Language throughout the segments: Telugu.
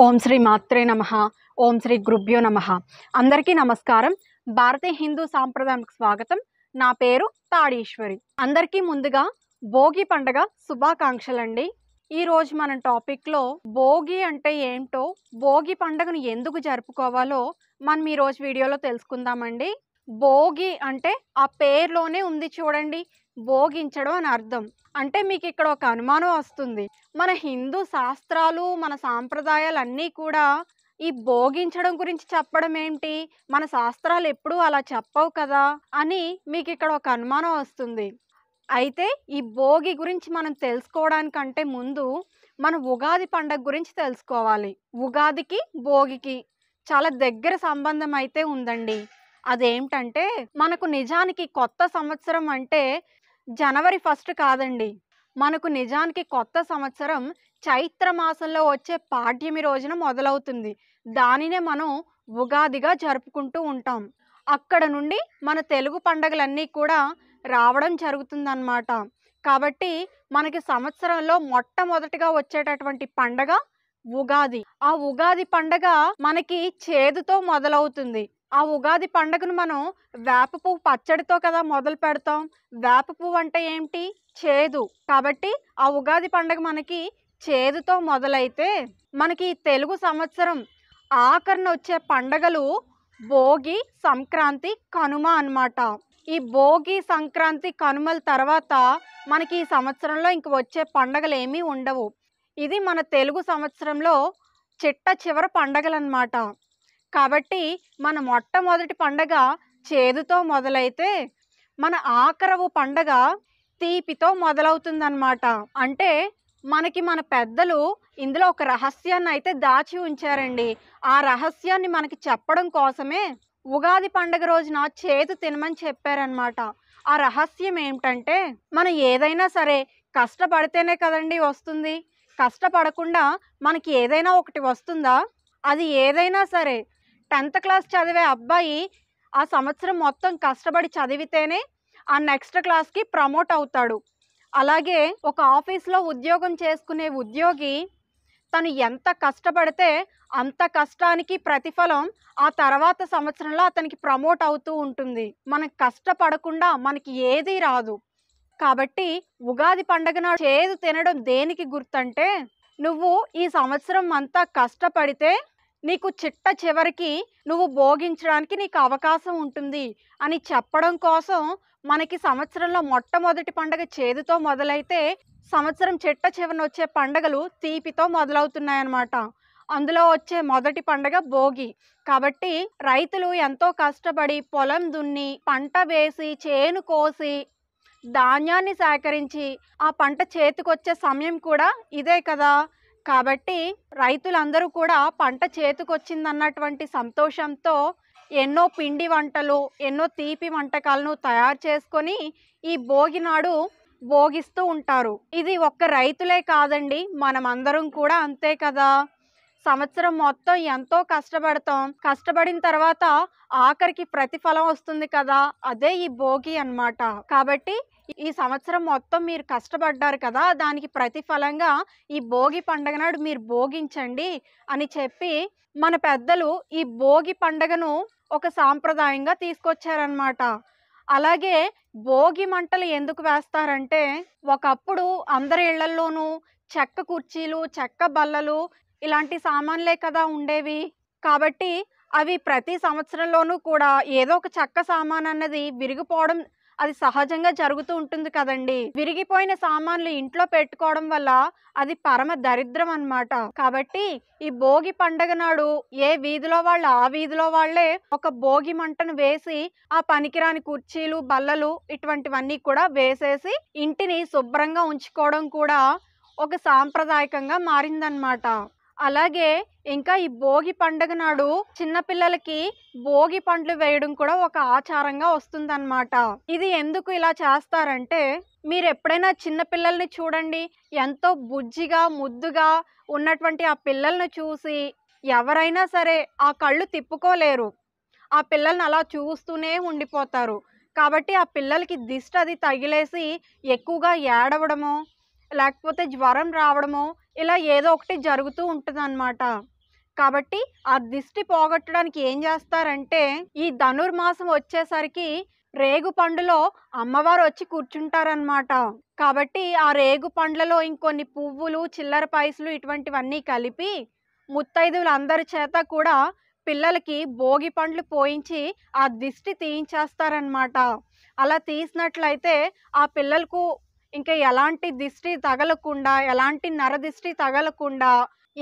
ఓం శ్రీ మాత్రే నమః. ఓం శ్రీ గురుభ్యో నమః. అందరికీ నమస్కారం. భారతీయ హిందూ సాంప్రదాయానికి స్వాగతం. నా పేరు తాడీశ్వరి. అందరికీ ముందుగా భోగి పండగ శుభాకాంక్షలండి. ఈరోజు మన టాపిక్లో భోగి అంటే ఏంటో, భోగి పండుగను ఎందుకు జరుపుకోవాలో మనం ఈరోజు వీడియోలో తెలుసుకుందామండి. భోగి అంటే ఆ పేరులోనే ఉంది చూడండి, భోగించడం అని అర్థం. అంటే మీకు ఇక్కడ ఒక అనుమానం వస్తుంది, మన హిందూ శాస్త్రాలు మన సాంప్రదాయాలు అన్నీ కూడా ఈ భోగించడం గురించి చెప్పడం ఏంటి, మన శాస్త్రాలు ఎప్పుడూ అలా చెప్పవు కదా అని మీకు ఇక్కడ ఒక అనుమానం వస్తుంది. అయితే ఈ భోగి గురించి మనం తెలుసుకోవడానికంటే ముందు మన ఉగాది పండగ గురించి తెలుసుకోవాలి. ఉగాదికి భోగికి చాలా దగ్గర సంబంధం అయితే ఉందండి. అదేంటంటే మనకు నిజానికి కొత్త సంవత్సరం అంటే జనవరి 1 కాదండి. మనకు నిజానికి కొత్త సంవత్సరం చైత్ర మాసంలో వచ్చే పాడ్యమి రోజున మొదలవుతుంది. దానినే మనం ఉగాదిగా జరుపుకుంటూ ఉంటాం. అక్కడ నుండి మన తెలుగు పండగలన్నీ కూడా రావడం జరుగుతుందన్నమాట. కాబట్టి మనకి సంవత్సరంలో మొట్టమొదటిగా వచ్చేటటువంటి పండగ ఉగాది. ఆ ఉగాది పండగ మనకి చేదుతో మొదలవుతుంది. ఆ ఉగాది పండుగను మనం వేప పువ్వు పచ్చడితో కదా మొదలు పెడతాం. వేప పువ్వు అంటే ఏంటి? చేదు. కాబట్టి ఆ ఉగాది పండుగ మనకి చేదుతో మొదలైతే మనకి తెలుగు సంవత్సరం ఆఖరణ వచ్చే పండగలు భోగి, సంక్రాంతి, కనుమ అన్నమాట. ఈ భోగి, సంక్రాంతి, కనుమల తర్వాత మనకి ఈ సంవత్సరంలో ఇంక వచ్చే పండగలు ఏమీ ఉండవు. ఇది మన తెలుగు సంవత్సరంలో చిట్ట చివరి పండగలన్నమాట. కాబట్టి మన మొట్టమొదటి పండగ చేదుతో మొదలైతే మన ఆఖరవు పండగ తీపితో మొదలవుతుందన్నమాట. అంటే మనకి మన పెద్దలు ఇందులో ఒక రహస్యాన్ని అయితే దాచి ఉంచారండి. ఆ రహస్యాన్ని మనకి చెప్పడం కోసమే ఉగాది పండగ రోజున చేదు తినమని చెప్పారనమాట. ఆ రహస్యం ఏమిటంటే, మనం ఏదైనా సరే కష్టపడితేనే కదండి వస్తుంది. కష్టపడకుండా మనకి ఏదైనా ఒకటి వస్తుందా? అది ఏదైనా సరే 10th క్లాస్ చదివే అబ్బాయి ఆ సంవత్సరం మొత్తం కష్టపడి చదివితేనే ఆ నెక్స్ట్ క్లాస్కి ప్రమోట్ అవుతాడు. అలాగే ఒక ఆఫీస్లో ఉద్యోగం చేసుకునే ఉద్యోగి తను ఎంత కష్టపడితే అంత కష్టానికి ప్రతిఫలం ఆ తర్వాత సంవత్సరంలో అతనికి ప్రమోట్ అవుతూ ఉంటుంది. మనం కష్టపడకుండా మనకి ఏదీ రాదు. కాబట్టి ఉగాది పండగ నాడు చేదు తినడం దేనికి గుర్తంటే, నువ్వు ఈ సంవత్సరం అంతా కష్టపడితే నీకు చిట్ట చివరికి నువ్వు భోగించడానికి నీకు అవకాశం ఉంటుంది అని చెప్పడం కోసం మనకి సంవత్సరంలో మొట్టమొదటి పండగ చేదుతో మొదలైతే సంవత్సరం చిట్ట చివరన వచ్చే పండగలు తీపితో మొదలవుతున్నాయన్నమాట. అందులో వచ్చే మొదటి పండగ భోగి. కాబట్టి రైతులు ఎంతో కష్టపడి పొలం దున్ని, పంట వేసి, చేను కోసి, ధాన్యాన్ని సేకరించి ఆ పంట చేతికొచ్చే సమయం కూడా ఇదే కదా. కాబట్టి రైతులందరూ కూడా పంట చేతికొచ్చిందన్నటువంటి సంతోషంతో ఎన్నో పిండి వంటలు, ఎన్నో తీపి వంటకాలను తయారు చేసుకొని ఈ భోగి నాడు భోగిస్తూ ఉంటారు. ఇది ఒక్క రైతులే కాదండి, మనమందరం కూడా అంతే కదా. సంవత్సరం మొత్తం ఎంతో కష్టపడతాం. కష్టపడిన తర్వాత ఆఖరికి ప్రతిఫలం వస్తుంది కదా, అదే ఈ భోగి అన్నమాట. కాబట్టి ఈ సంవత్సరం మొత్తం మీరు కష్టపడ్డారు కదా, దానికి ప్రతిఫలంగా ఈ భోగి పండగ నాడు మీరు భోగించండి అని చెప్పి మన పెద్దలు ఈ భోగి పండగను ఒక సాంప్రదాయంగా తీసుకొచ్చారనమాట. అలాగే భోగి మంటలు ఎందుకు వేస్తారంటే, ఒకప్పుడు అందరి ఇళ్లల్లోనూ చెక్క కుర్చీలు, చెక్క బల్లలు ఇలాంటి సామాన్లే కదా ఉండేవి. కాబట్టి అవి ప్రతి సంవత్సరంలోనూ కూడా ఏదో ఒక చెక్క సామాన్ అన్నది విరిగిపోవడం అది సహజంగా జరుగుతూ ఉంటుంది కదండి. విరిగిపోయిన సామాన్లు ఇంట్లో పెట్టుకోవడం వల్ల అది పరమ దరిద్రం అన్నమాట. కాబట్టి ఈ భోగి పండగ నాడు ఏ వీధిలో వాళ్ళు ఆ వీధిలో వాళ్ళే ఒక భోగి మంటను వేసి ఆ పనికిరాని కుర్చీలు, బల్లలు ఇటువంటివన్నీ కూడా వేసేసి ఇంటిని శుభ్రంగా ఉంచుకోవడం కూడా ఒక సాంప్రదాయకంగా మారిందన్నమాట. అలాగే ఇంకా ఈ భోగి పండుగ నాడు చిన్నపిల్లలకి భోగి పండ్లు వేయడం కూడా ఒక ఆచారంగా వస్తుందన్నమాట. ఇది ఎందుకు ఇలా చేస్తారంటే, మీరు ఎప్పుడైనా చిన్నపిల్లల్ని చూడండి, ఎంతో బుజ్జిగా ముద్దుగా ఉన్నటువంటి ఆ పిల్లల్ని చూసి ఎవరైనా సరే ఆ కళ్ళు తిప్పుకోలేరు. ఆ పిల్లల్ని అలా చూస్తూనే ఉండిపోతారు. కాబట్టి ఆ పిల్లలకి దిష్టి అది తగిలేసి ఎక్కువగా ఏడవడమో, లేకపోతే జ్వరం రావడమో ఇలా ఏదో ఒకటి జరుగుతూ ఉంటుందన్నమాట. కాబట్టి ఆ దిష్టి పోగొట్టడానికి ఏం చేస్తారంటే, ఈ ధనుర్మాసం వచ్చేసరికి రేగు పండులో అమ్మవారు వచ్చి కూర్చుంటారనమాట. కాబట్టి ఆ రేగు పండ్లలో ఇంకొన్ని పువ్వులు, చిల్లర పైసలు ఇటువంటివన్నీ కలిపి ముత్తైదువులందరి చేత కూడా పిల్లలకి భోగి పండ్లు పోయించి ఆ దిష్టి తీయించేస్తారనమాట. అలా తీసినట్లయితే ఆ పిల్లలకు ఇంకా ఎలాంటి దిష్టి తగలకుండా, ఎలాంటి నరదిష్టి తగలకుండా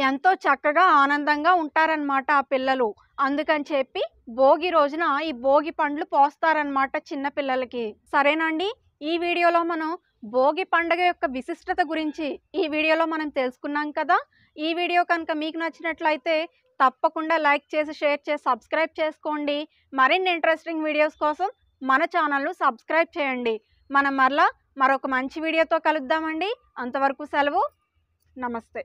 ఎంతో చక్కగా ఆనందంగా ఉంటారనమాట ఆ పిల్లలు. అందుకని చెప్పి భోగి రోజున ఈ భోగి పండ్లు పోస్తారనమాట చిన్న పిల్లలకి. సరేనండి. ఈ వీడియోలో మనం భోగి పండుగ యొక్క విశిష్టత గురించి ఈ వీడియోలో మనం తెలుసుకున్నాం కదా! ఈ వీడియో కనుక మీకు నచ్చినట్లయితే తప్పకుండా లైక్ చేసి, షేర్ చేసి, సబ్స్క్రైబ్ చేసుకోండి. మరిన్ని ఇంట్రెస్టింగ్ వీడియోస్ కోసం మన ఛానల్‌ను సబ్స్క్రైబ్ చేయండి. మనం మరలా మరొక మంచి వీడియోతో కలుద్దామండి. అంతవరకు సెలవు. నమస్తే.